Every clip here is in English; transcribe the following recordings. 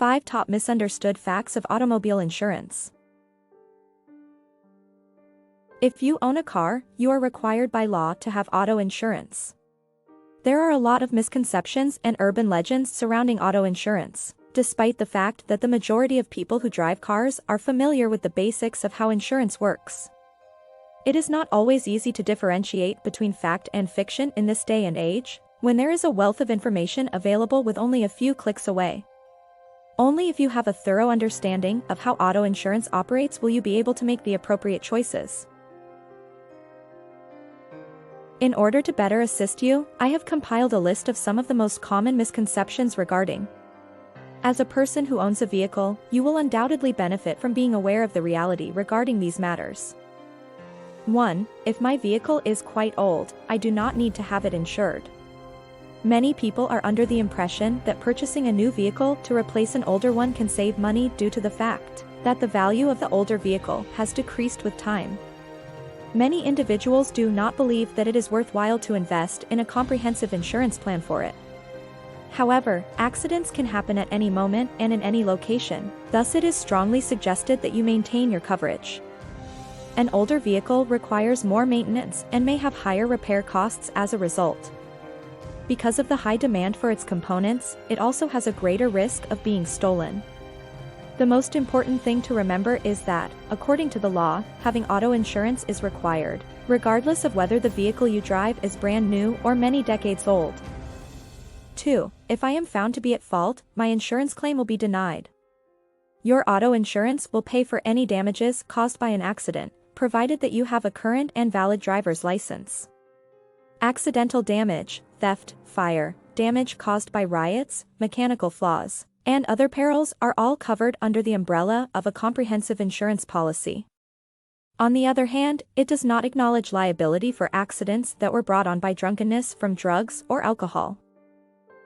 5 Top Misunderstood Facts of Automobile Insurance. If you own a car, you are required by law to have auto insurance. There are a lot of misconceptions and urban legends surrounding auto insurance, despite the fact that the majority of people who drive cars are familiar with the basics of how insurance works. It is not always easy to differentiate between fact and fiction in this day and age, when there is a wealth of information available with only a few clicks away. Only if you have a thorough understanding of how auto insurance operates will you be able to make the appropriate choices. In order to better assist you, I have compiled a list of some of the most common misconceptions regarding. As a person who owns a vehicle, you will undoubtedly benefit from being aware of the reality regarding these matters. 1. If my vehicle is quite old, I do not need to have it insured. Many people are under the impression that purchasing a new vehicle to replace an older one can save money due to the fact that the value of the older vehicle has decreased with time. Many individuals do not believe that it is worthwhile to invest in a comprehensive insurance plan for it. However, accidents can happen at any moment and in any location, thus it is strongly suggested that you maintain your coverage. An older vehicle requires more maintenance and may have higher repair costs as a result. Because of the high demand for its components, it also has a greater risk of being stolen. The most important thing to remember is that, according to the law, having auto insurance is required, regardless of whether the vehicle you drive is brand new or many decades old. 2. If I am found to be at fault, my insurance claim will be denied. Your auto insurance will pay for any damages caused by an accident, provided that you have a current and valid driver's license. Accidental damage, theft, fire, damage caused by riots, mechanical flaws, and other perils are all covered under the umbrella of a comprehensive insurance policy. On the other hand, it does not acknowledge liability for accidents that were brought on by drunkenness from drugs or alcohol.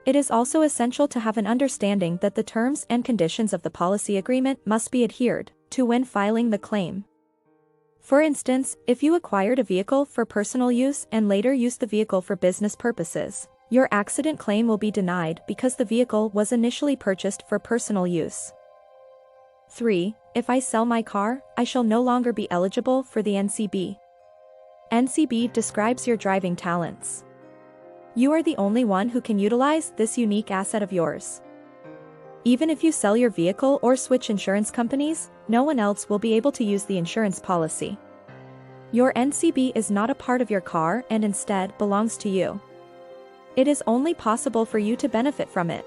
It is also essential to have an understanding that the terms and conditions of the policy agreement must be adhered to when filing the claim. For instance, if you acquired a vehicle for personal use and later used the vehicle for business purposes, your accident claim will be denied because the vehicle was initially purchased for personal use. 3. If I sell my car, I shall no longer be eligible for the NCB. NCB describes your driving talents. You are the only one who can utilize this unique asset of yours. Even if you sell your vehicle or switch insurance companies, no one else will be able to use the insurance policy. Your NCB is not a part of your car and instead belongs to you. It is only possible for you to benefit from it.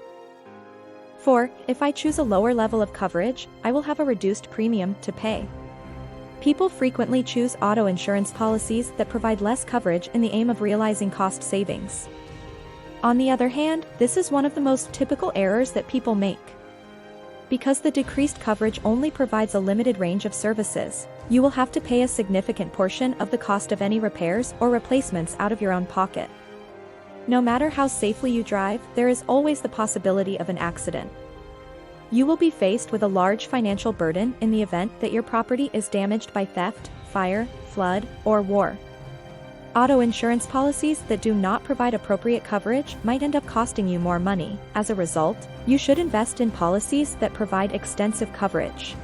4. If I choose a lower level of coverage, I will have a reduced premium to pay. People frequently choose auto insurance policies that provide less coverage in the aim of realizing cost savings. On the other hand, this is one of the most typical errors that people make. Because the decreased coverage only provides a limited range of services, you will have to pay a significant portion of the cost of any repairs or replacements out of your own pocket. No matter how safely you drive, there is always the possibility of an accident. You will be faced with a large financial burden in the event that your property is damaged by theft, fire, flood, or war. Auto insurance policies that do not provide appropriate coverage might end up costing you more money. As a result, you should invest in policies that provide extensive coverage.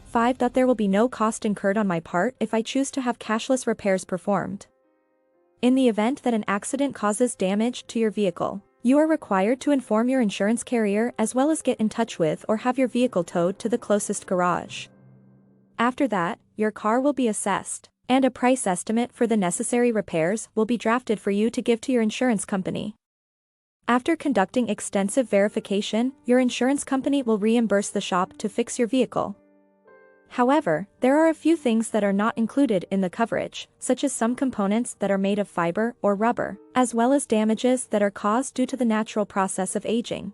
5. There will be no cost incurred on my part if I choose to have cashless repairs performed. In the event that an accident causes damage to your vehicle, you are required to inform your insurance carrier as well as get in touch with or have your vehicle towed to the closest garage. After that, your car will be assessed, and a price estimate for the necessary repairs will be drafted for you to give to your insurance company. After conducting extensive verification, your insurance company will reimburse the shop to fix your vehicle. However, there are a few things that are not included in the coverage, such as some components that are made of fiber or rubber, as well as damages that are caused due to the natural process of aging.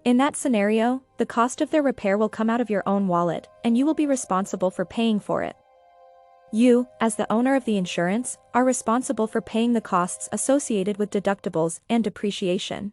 In that scenario, the cost of their repair will come out of your own wallet, and you will be responsible for paying for it. You, as the owner of the insurance, are responsible for paying the costs associated with deductibles and depreciation.